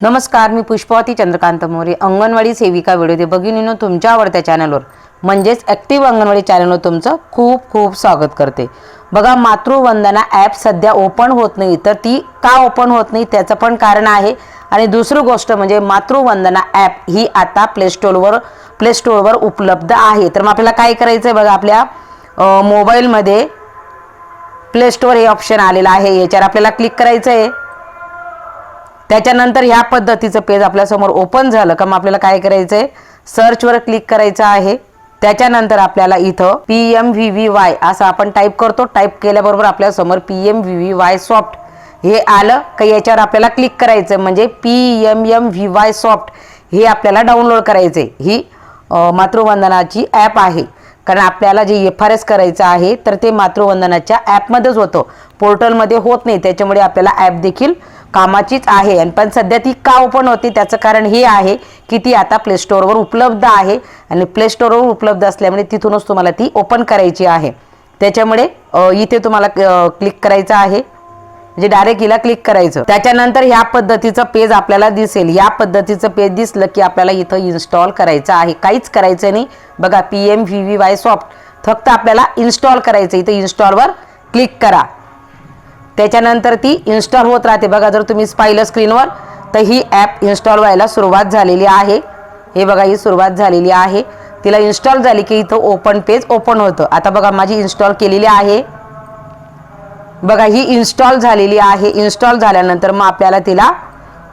नमस्कार, मी पुष्पवती चंद्रकांत मोरे, अंगणवाडी सेविका व्हिडिओ भगिनींनो तुमच्या आवडत्या चॅनलवर म्हणजेच ॲक्टिव्ह अंगणवाडी चॅनलवर तुमचं खूप खूप स्वागत करते। बघा, मातृवंदना ॲप सध्या ओपन होत नाही, तर ती का ओपन होत नाही त्याचं पण कारण आहे। आणि दुसरी गोष्ट म्हणजे मातृवंदना ॲप ही आता प्ले स्टोअरवर उपलब्ध आहे। तर मग आपल्याला काय करायचं आहे, बघा आपल्या मोबाईलमध्ये प्ले स्टोअर हे ऑप्शन आलेलं आहे, याच्यावर आपल्याला क्लिक करायचं आहे। त्याच्यानंतर ह्या पद्धतीचं पेज आपल्या समोर ओपन झालं का मग आपल्याला काय करायचंय, सर्च वर क्लिक करायचं आहे। त्याच्यानंतर आपल्याला इथं PMVVY असं आपण टाईप करतो, टाईप केल्याबरोबर आपल्या समोर PMVVY सॉफ्ट हे आलं का याच्यावर आपल्याला क्लिक करायचं, म्हणजे PMMVY सॉफ्ट हे आपल्याला डाउनलोड करायचे। ही मातृवंदनाची ॲप आहे, कारण आपल्याला जे FRS करायचं आहे तर ते मातृवंदनाच्या ॲपमध्येच होतं, पोर्टलमध्ये होत नाही। त्याच्यामुळे आपल्याला ॲप देखील कामाचीच आहे। आणि पण सध्या ती का ओपन होती त्याचं कारण हे आहे की ती आता प्ले स्टोअरवर उपलब्ध आहे, आणि प्ले स्टोअरवर उपलब्ध असल्यामुळे तिथूनच तुम्हाला ती ओपन करायची आहे। त्याच्यामुळे इथे तुम्हाला क्लिक करायचं आहे, म्हणजे डायरेक्ट हिला क्लिक करायचं। त्याच्यानंतर ह्या पद्धतीचं पेज आपल्याला दिसेल। या पद्धतीचं पेज दिसलं की आपल्याला इथं इन्स्टॉल करायचं आहे, काहीच करायचं नाही। बघा, PMVVY सॉफ्ट फक्त आपल्याला इन्स्टॉल करायचं, इथं इन्स्टॉलवर क्लिक करा। त्याच्यानंतर ती इन्स्टॉल होत राहते। बघा, जर तुम्ही पाहिलं स्क्रीनवर तर ही ॲप इन्स्टॉल व्हायला सुरुवात झालेली आहे। हे बघा, ही सुरुवात झालेली आहे। तिला इन्स्टॉल झाली की इथं ओपन पेज ओपन होतं। आता बघा, माझी इन्स्टॉल केलेली आहे। बघा, ही इन्स्टॉल झालेली आहे। इन्स्टॉल झाल्यानंतर मग आपल्याला तिला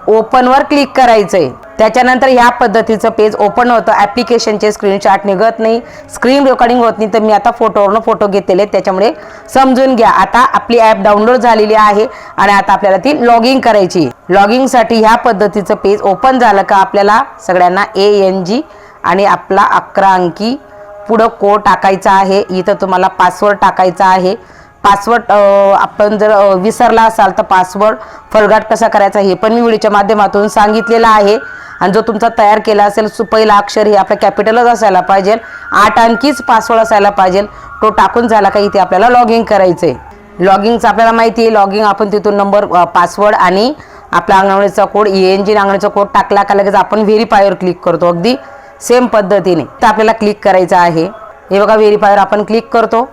ओपनवर क्लिक करायचंय। त्याच्यानंतर ह्या पद्धतीचं पेज ओपन होतं। ॲप्लिकेशनचे स्क्रीनशॉट निघत नाही, स्क्रीन रेकॉर्डिंग होत नाही, तर मी आता फोटोवरून फोटो घेतलेले, त्याच्यामुळे समजून घ्या। आता आपली ॲप डाउनलोड झालेली आहे आणि आता आपल्याला ती लॉगिंग करायची। लॉगिंगसाठी ह्या पद्धतीचं पेज ओपन झालं का आपल्याला सगळ्यांना ANG आणि आपला 11 अंकी पुढं कोड टाकायचा आहे। इथं तुम्हाला पासवर्ड टाकायचा आहे। पासवर्ड आपण जर विसरला असाल तर पासवर्ड फॉरगॉट कसा करायचा हे पण मी व्हिडिओच्या माध्यमातून सांगितलेलं आहे। आणि जो तुमचा तयार केला असेल पहिला अक्षर हे आपलं कॅपिटलच असायला पाहिजे, 8 अंकीच पासवर्ड असायला पाहिजे। तो टाकून झाला का इथे आपल्याला लॉगिंग करायचंय। लॉगिंगचं आपल्याला माहिती आहे, लॉगिंग आपण तिथून नंबर, पासवर्ड आणि आपला अंगणवाडीचा कोड, ANG अंगणवाडीचा कोड टाकला का लगेच आपण व्हेरीफायवर क्लिक करतो, अगदी सेम पद्धतीने तर आपल्याला क्लिक करायचं आहे। हे बघा, व्हेरीफायवर आपण क्लिक करतो।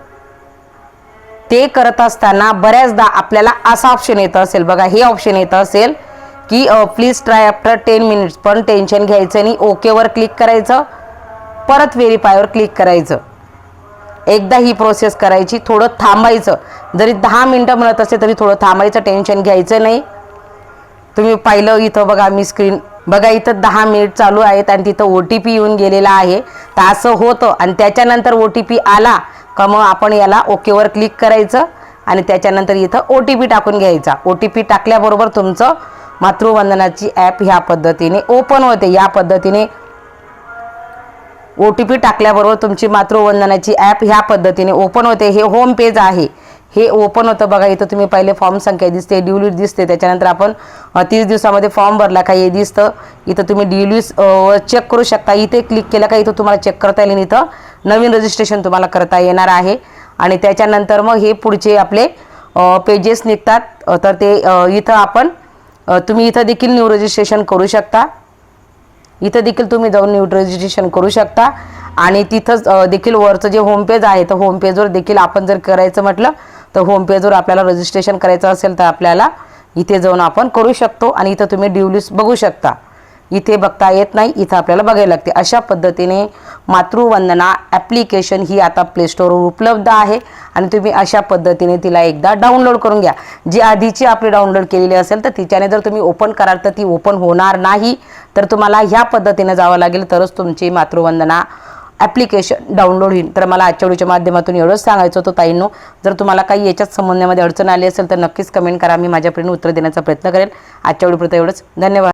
ते करत असताना बऱ्याचदा आपल्याला असा ऑप्शन येत असेल, बघा हे ऑप्शन येत असेल की प्लीज ट्राय आफ्टर 10 मिनिट्स, पण टेन्शन घ्यायचं नाही। ओकेवर क्लिक करायचं, परत व्हेरीफायवर क्लिक करायचं। एकदा ही प्रोसेस करायची, थोडं थांबायचं। जरी 10 मिनिटं म्हणत असेल तरी थोडं थांबायचं, टेन्शन घ्यायचं नाही। तुम्ही पाहिलं इथं बघा, मी स्क्रीन बघा, इथं 10 मिनिट चालू आहेत आणि तिथं OTP येऊन गेलेला आहे। तर असं होतं आणि त्याच्यानंतर OTP आला का मग आपण याला ओकेवर क्लिक करायचं आणि त्याच्यानंतर इथं OTP टाकून घ्यायचा। OTP टाकल्याबरोबर तुमचं मातृवंदनाची ॲप ह्या पद्धतीने ओपन होते। या पद्धतीने OTP टाकल्याबरोबर तुमची मातृवंदनाची ॲप ह्या पद्धतीने ओपन होते। हे होम पेज आहे, हे ओपन होतं। बघा, इथं तुम्ही पहिले फॉर्म संख्या दिसते, ड्यू लिस्ट दिसते। त्याच्यानंतर आपण 30 दिवसामध्ये फॉर्म भरला का हे दिसतं। इथं तुम्ही ड्यू लिस्ट चेक करू शकता। इथे क्लिक केलं का इथं तुम्हाला चेक करता येईल, इथं नवीन रजिस्ट्रेशन तुम्हाला करता येणार आहे। आणि त्याच्यानंतर मग हे पुढचे आपले पेजेस निघतात, तर ते इथं आपण तुम्ही इथं देखील न्यू रजिस्ट्रेशन करू शकता। इथं देखील तुम्ही जाऊन न्यू रजिस्ट्रेशन करू शकता। आणि तिथंच देखील वरचं जे होम पेज आहे तर होम पेजवर देखील आपण जर करायचं म्हटलं तर होम पेजवर आपल्याला रजिस्ट्रेशन करायचं असेल तर आपल्याला इथे जाऊन आपण करू शकतो। आणि इथं तुम्ही ड्यू लिस्ट बघू शकता, इथे बघता येत नाही, इथं आपल्याला बघायला लागते। अशा पद्धतीने मातृवंदना ॲप्लिकेशन ही आता प्ले स्टोअरवर उपलब्ध आहे आणि तुम्ही अशा पद्धतीने तिला एकदा डाउनलोड करून घ्या। जी आधीची आपली डाउनलोड केलेली असेल तर तिच्याने जर तुम्ही ओपन कराल तर ती ओपन होणार नाही, तर तुम्हाला ह्या पद्धतीने जावं लागेल, तरच तुमची मातृवंदना ॲप्लिकेशन डाउनलोड होईल। तर मला आजच्या व्हिडिओच्या माध्यमातून एवढंच सांगायचं होतं ताईंनो। जर तुम्हाला काही याच्यात समजण्यामध्ये अडचण आली असेल तर नक्कीच कमेंट करा, मी माझ्यापर्यंत उत्तर देण्याचा प्रयत्न करेल। आजच्या व्हिडिओपुरतं एवढंच, धन्यवाद।